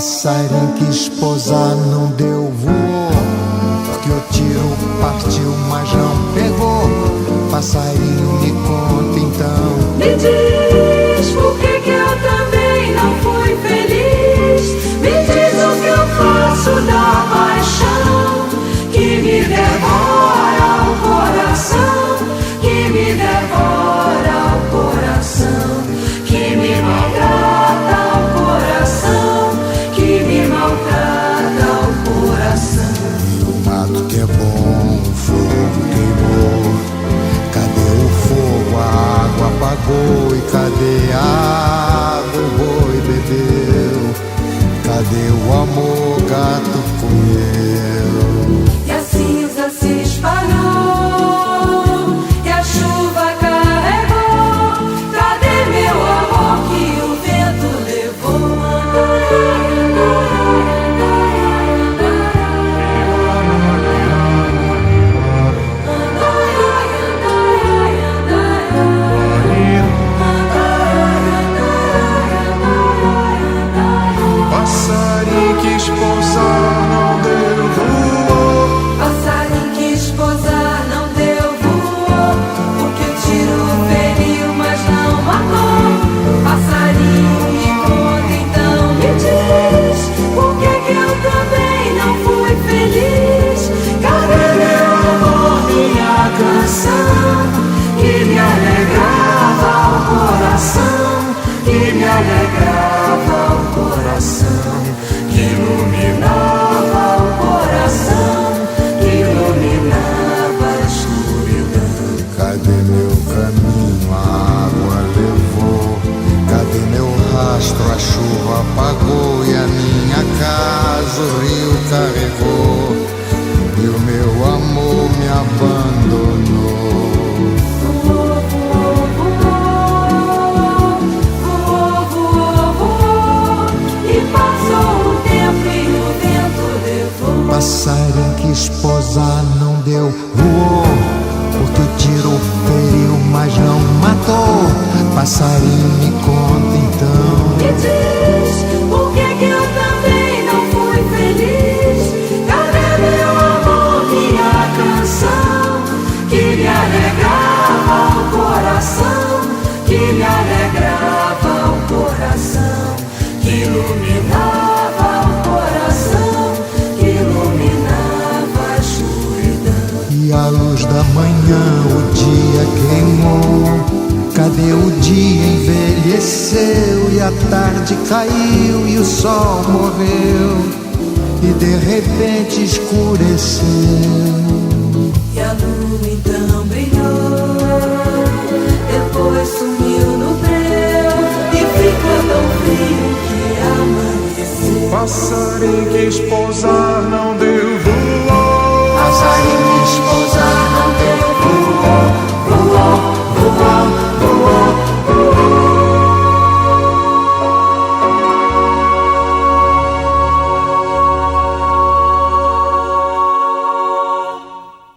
Passarinho que esposar não deu, voou, porque o tiro partiu, mas não pegou. Passarinho, me conta então. Me diz por que eu também não fui feliz. Me diz o que eu faço da paixão que me devora o coração, que me devora o coração, que me maltrata o coração, que me maltrata o coração. E o mato que é bom, o fogo queimou. Cadê o fogo? A água apagou. E cadê a água? O boi bebeu. Cadê o amor? Gato comeu. E a cinza se espalhou, e a chuva carregou. Cadê meu amor que o vento levou? Passarinho que esposar não deu, voou. Passarinho que esposar não deu, voou, porque o tiro feriu, mas não matou. Passarinho, me conta então, me diz por que eu também não fui feliz. Cadê meu amor, minha canção, que me alegrava o coração, que me alegrava o coração, que iluminava o coração, que iluminava a escuridão. Cadê meu caminho? A água levou. Cadê meu rastro? A chuva apagou. E a minha casa o rio carregou. E o meu amor me abandonou. Voou, voou, voou, voou, voou, e passou o tempo e o vento levou. Passarinho que esposar não deu, voou, porque o tiro feriu, mas não matou. Passarinho, me conta então. Me diz por que eu também não fui feliz. Cadê meu amor, minha canção, que me alegrava o coração, que me alegrava o coração, que iluminava o coração, que iluminava a escuridão. E a luz da manhã o dia queimou. Cadê o dia? Envelheceu. E a tarde caiu e o sol morreu. E de repente escureceu. E a lua então brilhou, depois sumiu no breu, e ficou tão frio que amanheceu. Passarinho que esposar não